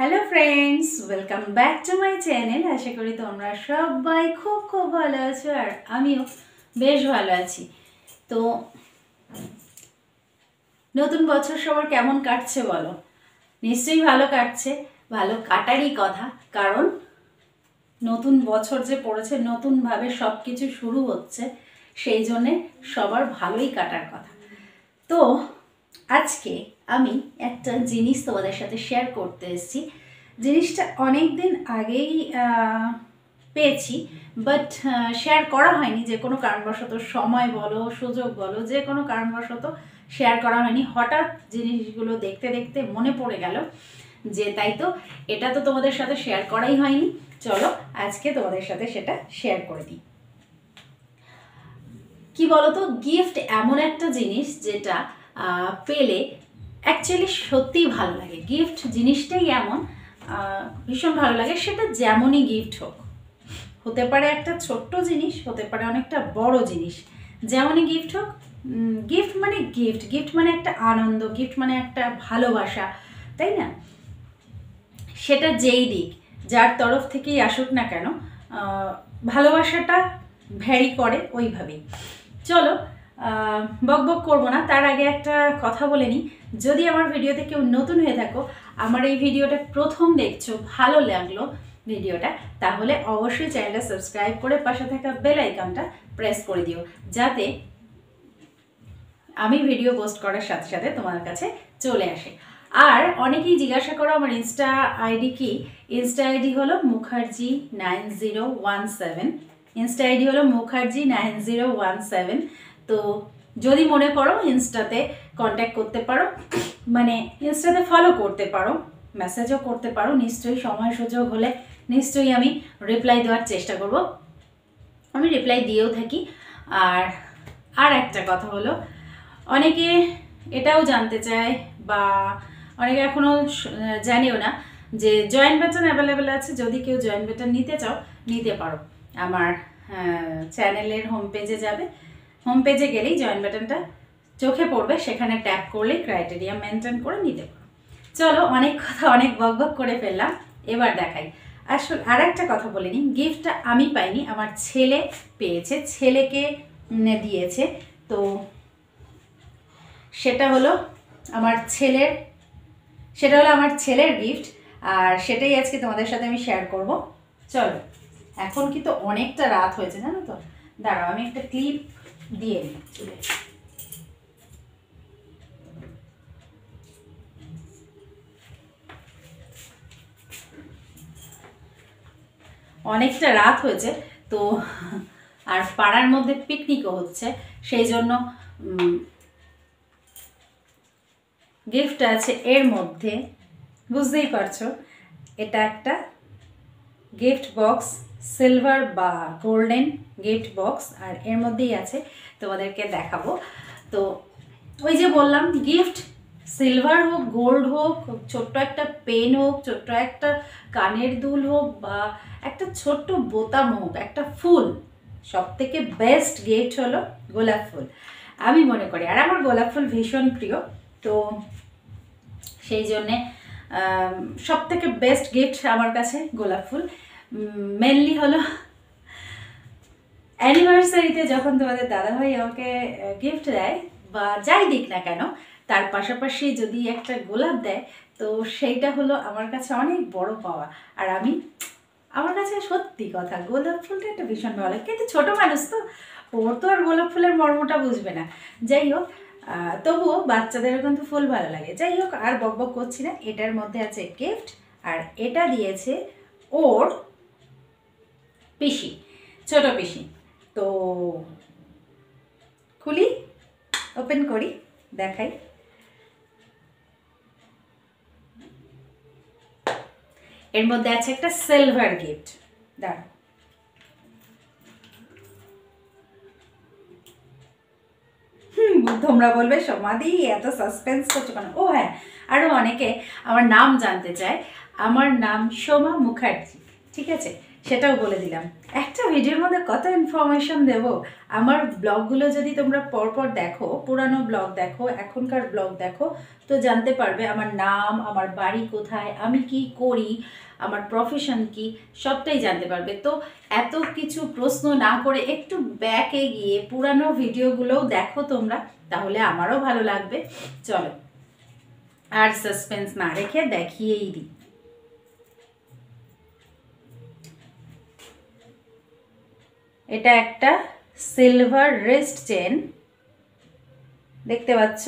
Hello friends, welcome back to my channel. আশা করি তোমরা সবাই খুব খুব ভালো আছো আর আমিও বেশ ভালো আছি। তো নতুন বছর সবার কেমন কাটছে বলো? নিশ্চয়ই ভালো কাটছে, ভালো কাটারই কথা, কারণ নতুন বছর যে পড়েছে, নতুনভাবে সব কিছু শুরু হচ্ছে, সেই জন্যে সবার ভালোই কাটার কথা। তো আজকে আমি একটা জিনিস তোমাদের সাথে শেয়ার করতে এসেছি। জিনিসটা অনেক দিন আগেই পেয়েছি, বাট শেয়ার করা হয়নি, যে কোনো কারণবশত, সময় বলো সুযোগ বলো, যে কোনো কারণবশত শেয়ার করা হয়নি। হঠাৎ জিনিসগুলো দেখতে দেখতে মনে পড়ে গেল যে তাই তো, এটা তো তোমাদের সাথে শেয়ার করাই হয়নি, চলো আজকে তোমাদের সাথে সেটা শেয়ার করে দিই। কি বলতো, গিফট এমন একটা জিনিস যেটা পেলে অ্যাকচুয়ালি সত্যিই ভালো লাগে। গিফট জিনিসটাই এমন, ভীষণ ভালো লাগে, সেটা যেমনই গিফট হোক। হতে পারে একটা ছোট্ট জিনিস, হতে পারে অনেকটা বড় জিনিস, যেমনই গিফট হোক। গিফট মানে গিফট, গিফট মানে একটা আনন্দ, গিফট মানে একটা ভালোবাসা, তাই না? সেটা যেই দিক, যার তরফ থেকেই আসুক না কেন, ভালোবাসাটা ভ্যারি করে ওইভাবেই। চলো বক বক করবো না, তার আগে একটা কথা বলে নিই। যদি আমার ভিডিওতে কেউ নতুন হয়ে থাকো, আমার এই ভিডিওটা প্রথম দেখছো, ভালো লাগলো ভিডিওটা, তাহলে অবশ্যই চ্যানেলটা সাবস্ক্রাইব করে পাশে থাকা বেল আইকনটা প্রেস করে দিও, যাতে আমি ভিডিও পোস্ট করার সাথে সাথে তোমার কাছে চলে আসে। আর অনেকেই জিজ্ঞাসা করো আমার ইনস্টা আইডি কি। ইনস্টা আইডি হলো মুখার্জি9017। ইনস্টা আইডি হলো মুখার্জি9017। তো যদি মনে করো ইনস্টাতে কন্ট্যাক্ট করতে পারো, মানে ইনস্টাতে ফলো করতে পারো, মেসেজও করতে পারো, নিশ্চয়ই সময় সুযোগ হলে নিশ্চয়ই আমি রিপ্লাই দেওয়ার চেষ্টা করব। আমি রিপ্লাই দিয়েও থাকি। আর একটা কথা হলো, অনেকে এটাও জানতে চায়, বা অনেকে এখনও জানেও না যে জয়েন্ট বাটন অ্যাভেলেবেল আছে। যদি কেউ জয়েন্ট বাটন নিতে চাও, নিতে পারো। আমার চ্যানেলের হোম পেজে যাবে, হোম পেজে গেলেই জয়েন্ট বাটনটা চোখে পড়বে, সেখানে ট্যাপ করলেই ক্রাইটেরিয়া মেনটেন করে নিতে পারো। চলো, অনেক কথা, অনেক বক বক করে ফেললাম, এবার দেখাই। আসলে আর একটা কথা বলে নিই, গিফটটা আমি পাইনি, আমার ছেলে পেয়েছে, ছেলেকে দিয়েছে। তো সেটা হলো আমার ছেলের গিফট, আর সেটাই আজকে তোমাদের সাথে আমি শেয়ার করব। চলো, এখন কিন্তু অনেকটা রাত হয়েছে, জানো তো। দাঁড়াও, আমি একটা ক্লিপ দিয়ে নিই চলে। অনেকটা রাত হয়েছে তো, আর পাড়ার মধ্যে পিকনিকও হচ্ছে, সেই জন্য গিফট আছে এর মধ্যে, বুঝতেই পারছো। এটা একটা গিফট বক্স, সিলভার বা গোল্ডেন গিফট বক্স, আর এর মধ্যেই আছে, তোমাদেরকে দেখাবো। তো ওই যে বললাম, গিফট সিলভার হোক, গোল্ড হোক, ছোট্ট একটা পেন হোক, ছোট্ট একটা কানের দুল হোক, বা একটা ছোট্ট বোতাম হোক, একটা ফুল, সব থেকে বেস্ট গিফট হলো গোলাপ ফুল, আমি মনে করি। আর আমার গোলাপ ফুল ভীষণ প্রিয়, তো সেই জন্যে সব থেকে বেস্ট গিফট আমার কাছে গোলাপ ফুল। মেনলি হলো অ্যানিভার্সারিতে যখন তোমাদের দাদাভাই আমাকে গিফট দেয়, বা যাই দিক না কেন, তার পাশাপাশি যদি একটা গোলাপ দেয়, তো সেইটা হলো আমার কাছে অনেক বড় পাওয়া। আর আমার কাছে সত্যি কথা, গোলাপ ফুলটা একটা ভীষণ ভালো লাগে, কিন্তু ছোটো মানুষ তো, ওর তো আর গোলাপ ফুলের মর্মটা বুঝবে না। যাই হোক, তবুও বাচ্চাদেরও কিন্তু ফুল ভালো লাগে। যাই হোক, আর বক বক করছি না, এটার মধ্যে আছে গিফট, আর এটা দিয়েছে ওর পিসি, ছোট পিসি। তো খুলি, ওপেন করি, দেখাই। এর মধ্যে আছে একটা সিলভার গিফট, দাঁড়া। তোমরা বলবে সমাধি এত সাসপেন্স করছো কেন? ও হ্যাঁ, আরও অনেকে আমার নাম জানতে চায়। আমার নাম সোমা মুখার্জি, ঠিক আছে? সেটাও বলে দিলাম। একটা ভিডিওর মধ্যে কত ইনফরমেশন দেব। আমার ব্লগগুলো যদি তোমরা পরপর দেখো, পুরানো ব্লগ দেখো, এখনকার ব্লগ দেখো, তো জানতে পারবে আমার নাম, আমার বাড়ি কোথায়, আমি কি করি, আমার প্রফেশন কি, সবটাই জানতে পারবে। তো এত কিছু প্রশ্ন না করে একটু ব্যাকে গিয়ে পুরানো ভিডিওগুলোও দেখো তোমরা, তাহলে আমারও ভালো লাগবে। চলো আর সাসপেন্স না রেখে দেখিয়েই দিই। এটা একটা সিলভার রিস্ট চেন, দেখতে পাচ্ছ?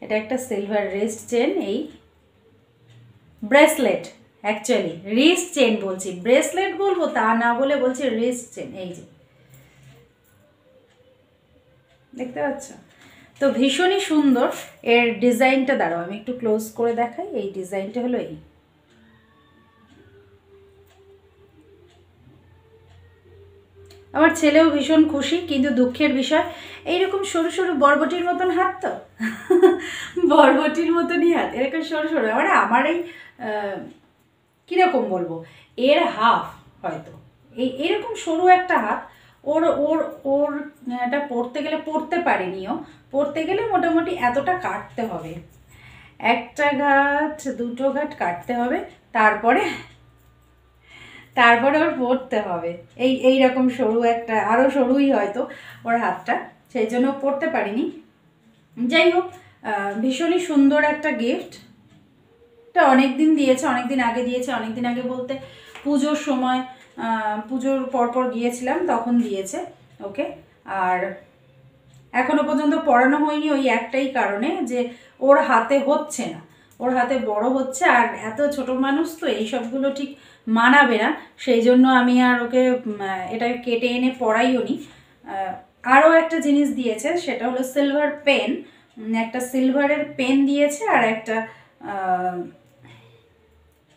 এটা একটা সিলভার রিস্ট চেন, এই ব্রেসলেট, অ্যাকচুয়ালি রিস্ট চেন বলছি, ব্রেসলেট বলবো তা না বলে বলছি রিস্ট চেন। এই যে দেখতে পাচ্ছ? তো ভীষণই সুন্দর এর ডিজাইনটা। দাঁড়াও আমি একটু ক্লোজ করে দেখাই। এই ডিজাইনটা হলো এই, আমার ছেলেও ভীষণ খুশি, কিন্তু দুঃখের বিষয় এইরকম সরু সরু বরবটির মতন হাত, তো বরবটির মতনই হাত, এরকম সরু সরু। আমার এই কীরকম বলবো, এর হাফ হয়তো, এরকম সরু একটা হাত। ওর ওর ওর এটা পড়তে গেলে, পড়তে পারেনিও, পড়তে গেলে মোটামুটি এতটা কাটতে হবে, একটা ঘাট দুটো ঘাট কাটতে হবে, তারপরে ওর পড়তে হবে। এইরকম সরু একটা, আরও সরুই হয়তো ওর হাতটা, সেই জন্য পড়তে পারিনি। যাই হোক, ভীষণই সুন্দর একটা গিফট। এটা অনেক দিন দিয়েছে, অনেক দিন আগে দিয়েছে। অনেক দিন আগে বলতে পুজোর সময়, পুজোর পরপর গিয়েছিলাম তখন দিয়েছে ওকে। আর এখনো পর্যন্ত পড়ানো হয়নি, ওই একটাই কারণে যে ওর হাতে হচ্ছে না, ওর হাতে বড় হচ্ছে, আর এত ছোট মানুষ তো এই সবগুলো ঠিক মানাবে না, সেই জন্য আমি আর ওকে এটা কেটে এনে পড়াইও নি। আরও একটা জিনিস দিয়েছে, সেটা হলো সিলভার পেন, একটা সিলভারের পেন দিয়েছে, আর একটা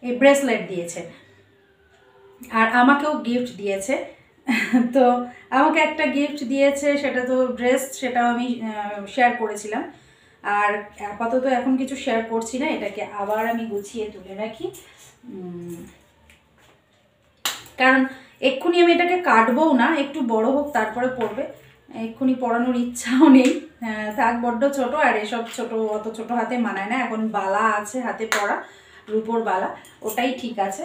এই ব্রেসলেট দিয়েছে, আর আমাকেও গিফট দিয়েছে। তো আমাকে একটা গিফট দিয়েছে, সেটা তো ড্রেস, সেটাও আমি শেয়ার করেছিলাম। আর আপাতত এখন কিছু শেয়ার করছি না, এটাকে আবার আমি গুছিয়ে তুলে রাখি, কারণ এক্ষুনি আমি এটাকে কাটবও না, একটু বড় হোক তারপরে পরবে, এক্ষুনি পরানোর ইচ্ছাও নেই। থাক, বড্ড ছোটো, আর এসব ছোটো, অত ছোটো হাতে মানায় না। এখন বালা আছে হাতে পরা, রূপোর বালা, ওটাই ঠিক আছে।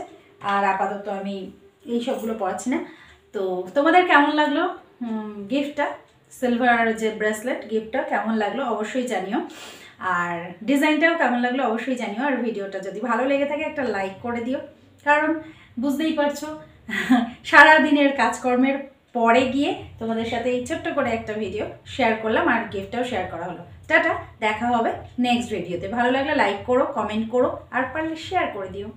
আর আপাতত আমি এই সবগুলো পড়াচ্ছি না। তো তোমাদের কেমন লাগলো গিফটটা, সিলভার যে ব্রেসলেট গিফটটা কেমন লাগলো অবশ্যই জানিও, আর ডিজাইনটাও কেমন লাগলো অবশ্যই জানিও। আর ভিডিওটা যদি ভালো লেগে থাকে একটা লাইক করে দিও, কারণ বুঝতেই পারছো সারাদিনের কাজকর্মের পরে গিয়ে তোমাদের সাথে এই ছোট্ট করে একটা ভিডিও শেয়ার করলাম, আর গিফটটাও শেয়ার করা হলো। টাটা, দেখা হবে নেক্সট ভিডিওতে। ভালো লাগলে লাইক করো, কমেন্ট করো, আর পারলে শেয়ার করে দিও।